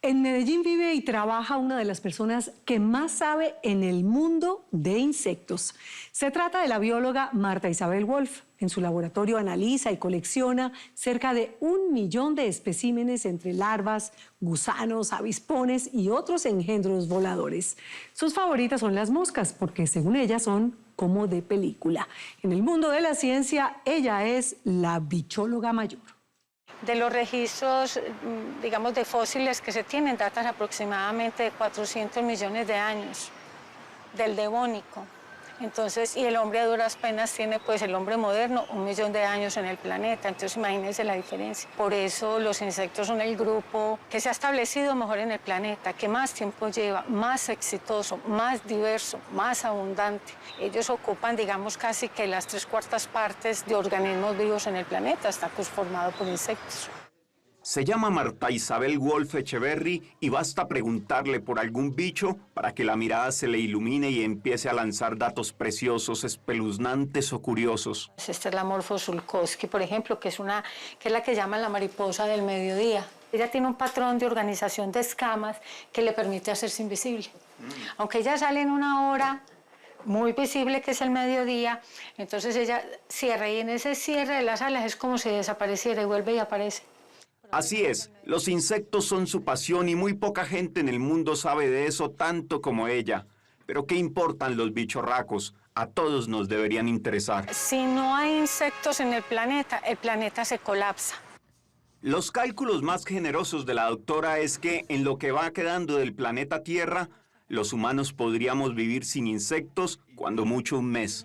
En Medellín vive y trabaja una de las personas que más sabe en el mundo de insectos. Se trata de la bióloga Marta Isabel Wolf. En su laboratorio analiza y colecciona cerca de 1 millón de especímenes entre larvas, gusanos, avispones y otros engendros voladores. Sus favoritas son las moscas porque, según ella, son como de película. En el mundo de la ciencia, ella es la bichóloga mayor. De los registros, digamos, de fósiles que se tienen, datan aproximadamente de 400 millones de años del Devónico. Entonces, y el hombre a duras penas tiene, pues, el hombre moderno, 1 millón de años en el planeta. Entonces, imagínense la diferencia. Por eso los insectos son el grupo que se ha establecido mejor en el planeta, que más tiempo lleva, más exitoso, más diverso, más abundante. Ellos ocupan, digamos, casi que las 3/4 partes de organismos vivos en el planeta. Está conformado por insectos. Se llama Marta Isabel Wolf Echeverry y basta preguntarle por algún bicho para que la mirada se le ilumine y empiece a lanzar datos preciosos, espeluznantes o curiosos. Esta es la Morphosulkowski, por ejemplo, que es la que llaman la mariposa del mediodía. Ella tiene un patrón de organización de escamas que le permite hacerse invisible. Aunque ella sale en una hora muy visible, que es el mediodía, entonces ella cierra y en ese cierre de las alas es como si desapareciera y vuelve y aparece. Así es, los insectos son su pasión y muy poca gente en el mundo sabe de eso tanto como ella. Pero ¿qué importan los bicharracos? A todos nos deberían interesar. Si no hay insectos en el planeta se colapsa. Los cálculos más generosos de la doctora es que en lo que va quedando del planeta Tierra, los humanos podríamos vivir sin insectos cuando mucho 1 mes.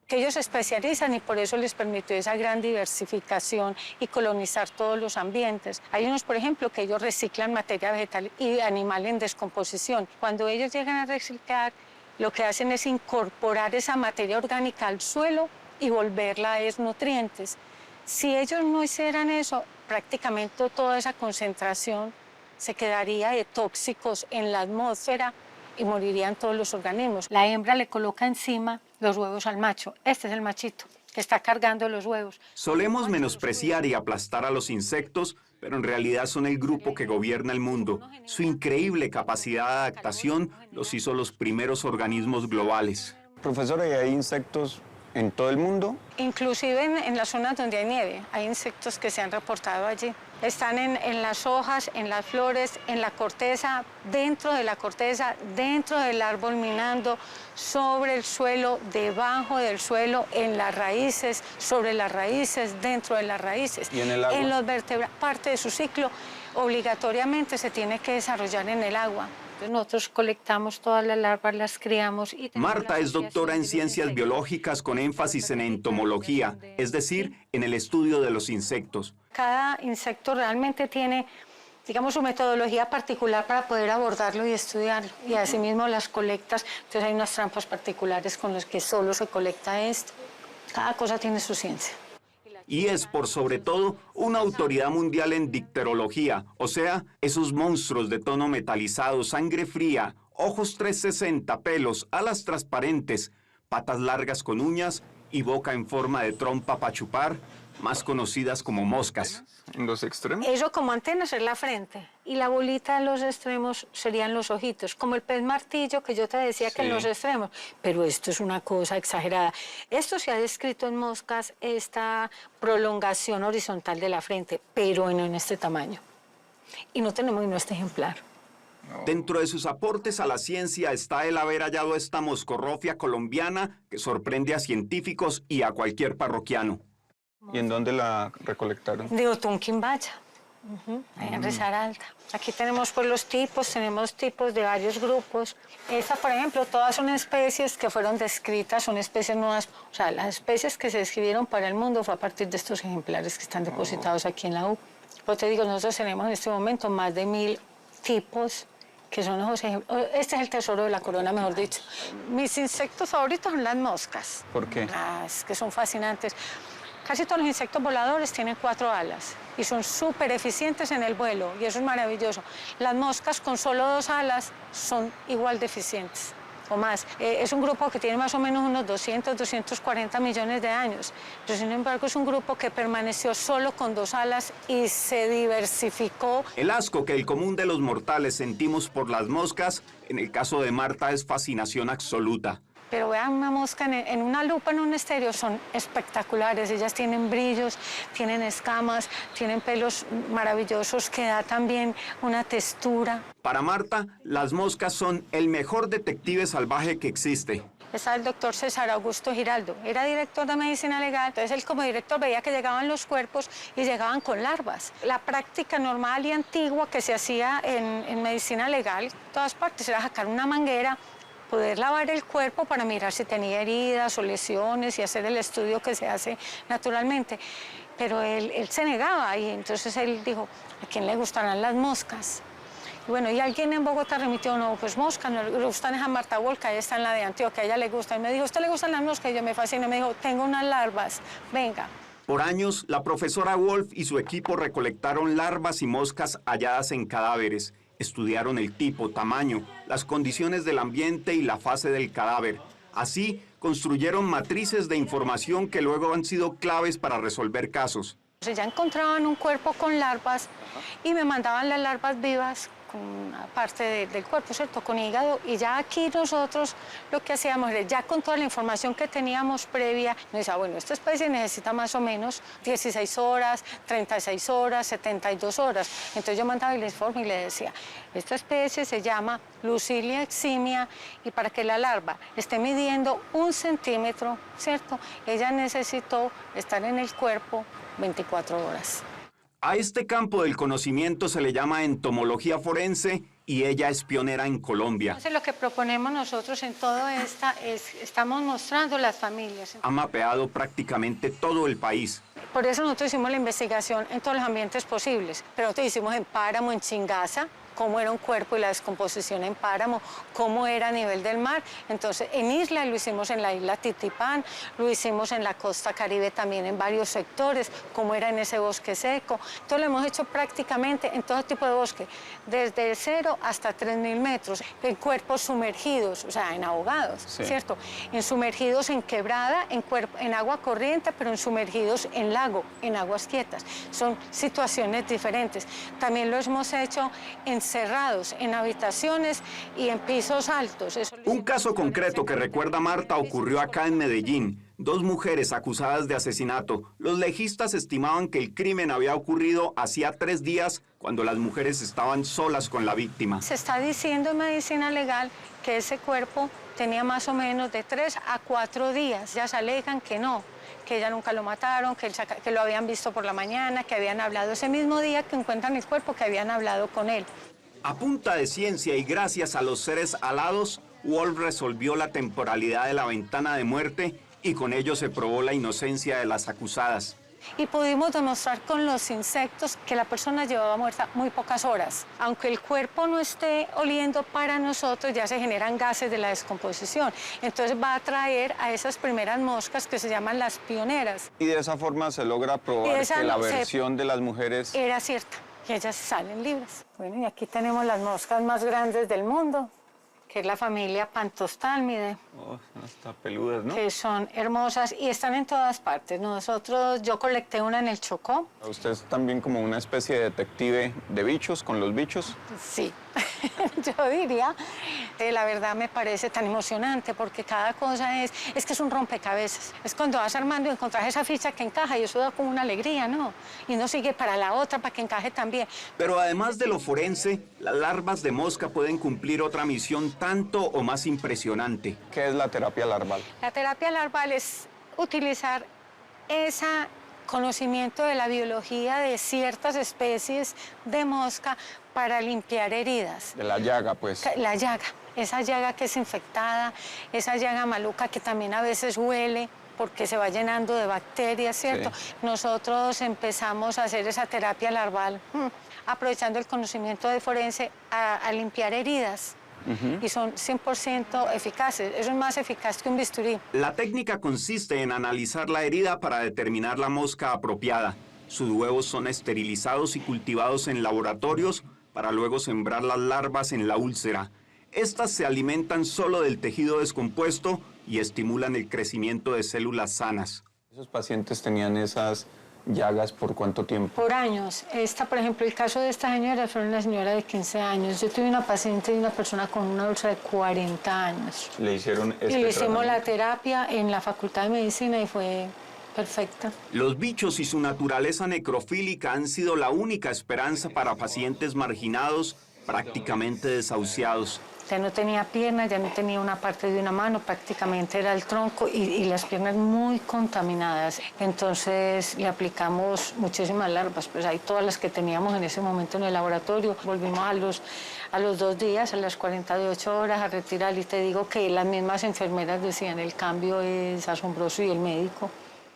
Que ellos se especializan y por eso les permitió esa gran diversificación y colonizar todos los ambientes. Hay unos, por ejemplo, que ellos reciclan materia vegetal y animal en descomposición. Cuando ellos llegan a reciclar, lo que hacen es incorporar esa materia orgánica al suelo y volverla a nutrientes. Si ellos no hicieran eso, prácticamente toda esa concentración se quedaría de tóxicos en la atmósfera y morirían todos los organismos. La hembra le coloca encima los huevos al macho. Este es el machito que está cargando los huevos. Solemos menospreciar y aplastar a los insectos, pero en realidad son el grupo que gobierna el mundo. Su increíble capacidad de adaptación los hizo los primeros organismos globales. Profesora, ¿y hay insectos en todo el mundo? Inclusive en las zonas donde hay nieve, hay insectos que se han reportado allí. Están en las hojas, en las flores, en la corteza, dentro de la corteza, dentro del árbol minando, sobre el suelo, debajo del suelo, en las raíces, sobre las raíces, dentro de las raíces. ¿Y en el agua? En los vertebrados, parte de su ciclo obligatoriamente se tiene que desarrollar en el agua. Nosotros colectamos todas las larvas, las criamos. Marta es doctora en ciencias biológicas con énfasis en entomología, es decir, en el estudio de los insectos. Cada insecto realmente tiene, digamos, su metodología particular para poder abordarlo y estudiarlo. Y asimismo las colectas, entonces hay unas trampas particulares con las que solo se colecta esto. Cada cosa tiene su ciencia. Y es, por sobre todo, una autoridad mundial en dicterología, o sea, esos monstruos de tono metalizado, sangre fría, ojos 360, pelos, alas transparentes, patas largas con uñas y boca en forma de trompa para chupar, más conocidas como moscas. ¿En los extremos? Eso como antenas es la frente y la bolita de los extremos serían los ojitos, como el pez martillo que yo te decía que en los extremos. Pero esto es una cosa exagerada. Esto se ha descrito en moscas, esta prolongación horizontal de la frente, pero no en este tamaño. Y no tenemos ni este ejemplar. Dentro de sus aportes a la ciencia está el haber hallado esta moscorrofia colombiana que sorprende a científicos y a cualquier parroquiano. ¿Y en dónde la recolectaron? De Otunquimbaya, ahí en Risaralda. Aquí tenemos pues los tipos, tenemos tipos de varios grupos. Esta, por ejemplo, todas son especies que fueron descritas, son especies nuevas. O sea, las especies que se describieron para el mundo fue a partir de estos ejemplares que están depositados aquí en la U. Pues te digo, nosotros tenemos en este momento más de 1000 tipos que son los ejemplos. Este es el tesoro de la corona, mejor dicho. Mis insectos favoritos son las moscas. ¿Por qué? Es que son fascinantes. Casi todos los insectos voladores tienen 4 alas y son súper eficientes en el vuelo y eso es maravilloso. Las moscas con solo 2 alas son igual de eficientes. o más. Es un grupo que tiene más o menos unos 200, 240 millones de años, pero sin embargo es un grupo que permaneció solo con 2 alas y se diversificó. El asco que el común de los mortales sentimos por las moscas, en el caso de Marta es fascinación absoluta. Pero vean una mosca en una lupa, en un estéreo, son espectaculares. Ellas tienen brillos, tienen escamas, tienen pelos maravillosos que da también una textura. Para Marta, las moscas son el mejor detective salvaje que existe. Está el doctor César Augusto Giraldo, era director de medicina legal, entonces él como director veía que llegaban los cuerpos y llegaban con larvas. La práctica normal y antigua que se hacía en medicina legal, en todas partes, era sacar una manguera, poder lavar el cuerpo para mirar si tenía heridas o lesiones y hacer el estudio que se hace naturalmente. Pero él se negaba y entonces él dijo, ¿a quién le gustarán las moscas? Y bueno, y alguien en Bogotá remitió, no, pues moscas, no le gustan a Marta Volca, ella está en la de Antioquia, a ella le gusta. Y me dijo, ¿usted le gustan las moscas? Y yo me fasciné, me dijo, tengo unas larvas, venga. Por años, la profesora Wolf y su equipo recolectaron larvas y moscas halladas en cadáveres. Estudiaron el tipo, tamaño, las condiciones del ambiente y la fase del cadáver. Así, construyeron matrices de información que luego han sido claves para resolver casos. Ya encontraban un cuerpo con larvas y me mandaban las larvas vivas con una parte del cuerpo, ¿cierto? Con hígado. Y ya aquí nosotros lo que hacíamos era, ya con toda la información que teníamos previa, nos decía, bueno, esta especie necesita más o menos 16 horas, 36 horas, 72 horas. Entonces yo mandaba el informe y le decía, esta especie se llama Lucilia eximia y para que la larva esté midiendo 1 centímetro, ¿cierto? Ella necesitó estar en el cuerpo 24 horas. A este campo del conocimiento se le llama entomología forense y ella es pionera en Colombia. Entonces lo que proponemos nosotros en todo esta es, estamos mostrando las familias. Ha mapeado prácticamente todo el país. Por eso nosotros hicimos la investigación en todos los ambientes posibles, pero nosotros hicimos en Páramo, en Chingaza, cómo era un cuerpo y la descomposición en Páramo, cómo era a nivel del mar. Entonces, en isla lo hicimos en la isla Titipán, lo hicimos en la costa Caribe también en varios sectores, cómo era en ese bosque seco. Entonces, lo hemos hecho prácticamente en todo tipo de bosque, desde 0 hasta 3.000 metros, en cuerpos sumergidos, o sea, en ahogados, sí, ¿cierto? En sumergidos en quebrada, en agua corriente, pero en sumergidos en lago, en aguas quietas. Son situaciones diferentes. También lo hemos hecho encerrados en habitaciones y en pisos altos. Un caso concreto que recuerda Marta ocurrió acá en Medellín. 2 mujeres acusadas de asesinato. Los legistas estimaban que el crimen había ocurrido hacía 3 días cuando las mujeres estaban solas con la víctima. Se está diciendo en medicina legal que ese cuerpo tenía más o menos de 3 a 4 días. Ellas alegan que no, que ella nunca lo mataron, que lo habían visto por la mañana, que habían hablado ese mismo día que encuentran el cuerpo, que habían hablado con él. A punta de ciencia y gracias a los seres alados, Wolf resolvió la temporalidad de la ventana de muerte y con ello se probó la inocencia de las acusadas. Y pudimos demostrar con los insectos que la persona llevaba muerta muy pocas horas. Aunque el cuerpo no esté oliendo para nosotros, ya se generan gases de la descomposición. Entonces va a atraer a esas primeras moscas que se llaman las pioneras. Y de esa forma se logra probar que la versión de las mujeres era cierta, que ellas salen libres. Bueno, y aquí tenemos las moscas más grandes del mundo, que es la familia Pantostálmide. Oh, hasta peludas, ¿no? Que son hermosas y están en todas partes. Yo colecté una en el Chocó. ¿Usted es también como una especie de detective de bichos, con los bichos? Sí, yo diría, la verdad me parece tan emocionante porque cada cosa es que es un rompecabezas. Es cuando vas armando y encontrás esa ficha que encaja y eso da como una alegría, ¿no? Y uno sigue para la otra para que encaje también. Pero además de lo forense, las larvas de mosca pueden cumplir otra misión tanto o más impresionante. ¿Qué es la terapia larval? La terapia larval es utilizar ese conocimiento de la biología de ciertas especies de mosca para limpiar heridas. De la llaga, pues. La llaga, esa llaga que es infectada, esa llaga maluca que también a veces huele porque se va llenando de bacterias, ¿cierto? Sí. Nosotros empezamos a hacer esa terapia larval, aprovechando el conocimiento de forense a limpiar heridas. Y son 100% eficaces. Eso es más eficaz que un bisturí. La técnica consiste en analizar la herida para determinar la mosca apropiada. Sus huevos son esterilizados y cultivados en laboratorios para luego sembrar las larvas en la úlcera. Estas se alimentan solo del tejido descompuesto y estimulan el crecimiento de células sanas. ¿Esos pacientes tenían esas llagas por cuánto tiempo? Por años. Por ejemplo, el caso de esta señora fue una señora de 15 años. Yo tuve una paciente de una persona con una úlcera de 40 años. Le hicieron Y le hicimos la terapia en la Facultad de Medicina y fue perfecta. Los bichos y su naturaleza necrofílica han sido la única esperanza para pacientes marginados, prácticamente desahuciados. Ya no tenía piernas, ya no tenía una parte de una mano, prácticamente era el tronco y las piernas muy contaminadas. Entonces le aplicamos muchísimas larvas, pues hay todas las que teníamos en ese momento en el laboratorio. Volvimos a los 2 días, a las 48 horas a retirar y te digo que las mismas enfermeras decían el cambio es asombroso y el médico.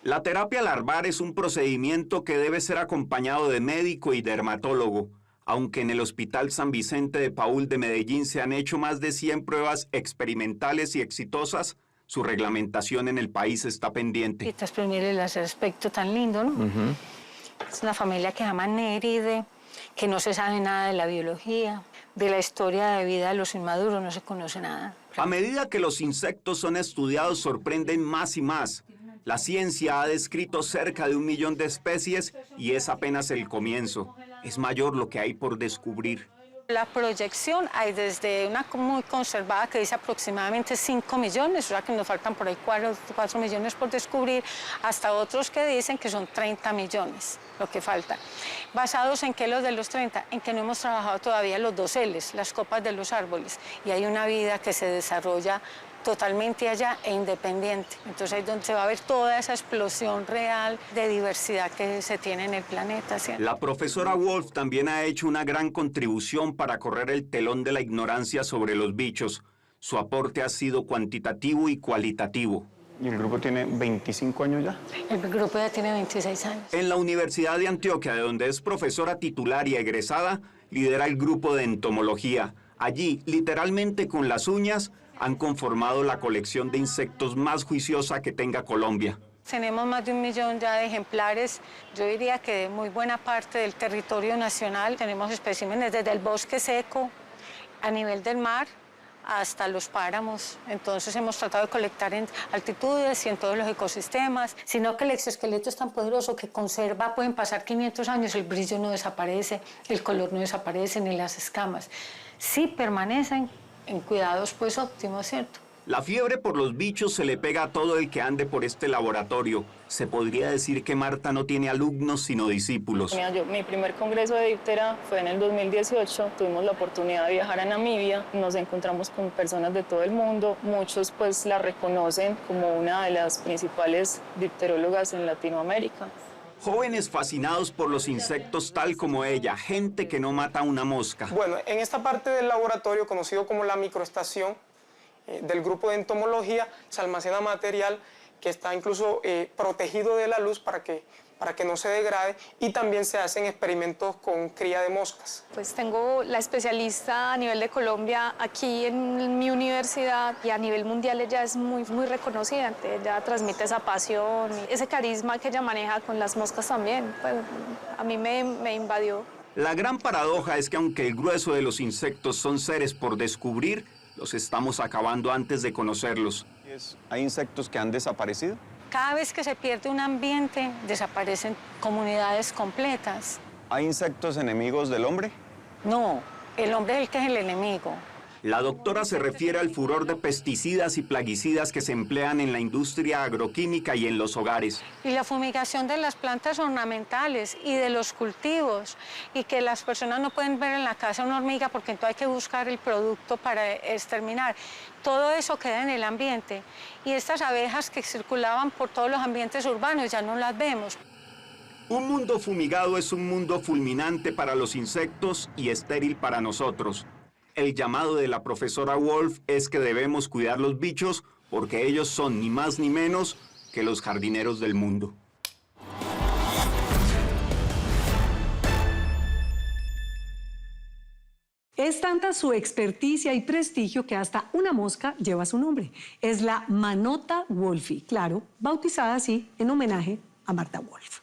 La terapia larvar es un procedimiento que debe ser acompañado de médico y dermatólogo. Aunque en el Hospital San Vicente de Paúl de Medellín se han hecho más de 100 pruebas experimentales y exitosas, su reglamentación en el país está pendiente. Pues mire el aspecto tan lindo, ¿no? Es una familia que se llama Néride, que no se sabe nada de la biología, de la historia de vida de los inmaduros, no se conoce nada. A medida que los insectos son estudiados, sorprenden más y más. La ciencia ha descrito cerca de 1 millón de especies y es apenas el comienzo. Es mayor lo que hay por descubrir. La proyección hay desde una muy conservada que dice aproximadamente 5 millones, o sea que nos faltan por ahí 4 millones por descubrir, hasta otros que dicen que son 30 millones lo que falta. ¿Basados en qué los de los 30? En que no hemos trabajado todavía los doseles, las copas de los árboles, y hay una vida que se desarrolla totalmente allá e independiente. Entonces ahí es donde se va a ver toda esa explosión real de diversidad que se tiene en el planeta. ¿Sí? La profesora Wolf también ha hecho una gran contribución para correr el telón de la ignorancia sobre los bichos. Su aporte ha sido cuantitativo y cualitativo. ¿Y el grupo tiene 25 años ya? El grupo ya tiene 26 años. En la Universidad de Antioquia, de donde es profesora titular y egresada, lidera el grupo de entomología. Allí, literalmente con las uñas, han conformado la colección de insectos más juiciosa que tenga Colombia. Tenemos más de 1 millón ya de ejemplares. Yo diría que de muy buena parte del territorio nacional tenemos especímenes desde el bosque seco, a nivel del mar, hasta los páramos. Entonces hemos tratado de colectar en altitudes y en todos los ecosistemas, sino que el exoesqueleto es tan poderoso que conserva, pueden pasar 500 años, el brillo no desaparece, el color no desaparece, ni las escamas. Sí permanecen en cuidados pues óptimos, ¿cierto? La fiebre por los bichos se le pega a todo el que ande por este laboratorio. Se podría decir que Marta no tiene alumnos sino discípulos. Mi primer congreso de díptera fue en el 2018. Tuvimos la oportunidad de viajar a Namibia. Nos encontramos con personas de todo el mundo. Muchos pues la reconocen como una de las principales dipterólogas en Latinoamérica. Jóvenes fascinados por los insectos tal como ella, gente que no mata una mosca. Bueno, en esta parte del laboratorio, conocido como la microestación del grupo de entomología, se almacena material que está incluso protegido de la luz para que no se degrade, y también se hacen experimentos con cría de moscas. Pues tengo la especialista a nivel de Colombia aquí en mi universidad, y a nivel mundial ella es muy reconocida. Ella transmite esa pasión, ese carisma que ella maneja con las moscas también. Pues, a mí me invadió. La gran paradoja es que aunque el grueso de los insectos son seres por descubrir, los estamos acabando antes de conocerlos. ¿Hay insectos que han desaparecido? Cada vez que se pierde un ambiente, desaparecen comunidades completas. ¿Hay insectos enemigos del hombre? No, el hombre es el que es el enemigo. La doctora se refiere al furor de pesticidas y plaguicidas que se emplean en la industria agroquímica y en los hogares. Y la fumigación de las plantas ornamentales y de los cultivos, y que las personas no pueden ver en la casa una hormiga porque entonces hay que buscar el producto para exterminar. Todo eso queda en el ambiente, y estas abejas que circulaban por todos los ambientes urbanos ya no las vemos. Un mundo fumigado es un mundo fulminante para los insectos y estéril para nosotros. El llamado de la profesora Wolf es que debemos cuidar los bichos porque ellos son ni más ni menos que los jardineros del mundo. Es tanta su experticia y prestigio que hasta una mosca lleva su nombre. Es la Manota wolfi, claro, bautizada así en homenaje a Marta Wolf.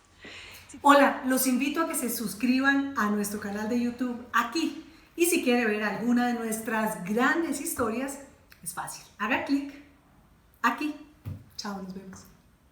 Hola, los invito a que se suscriban a nuestro canal de YouTube aquí, Y si quiere ver alguna de nuestras grandes historias, es fácil. Haga clic aquí. Chao, nos vemos.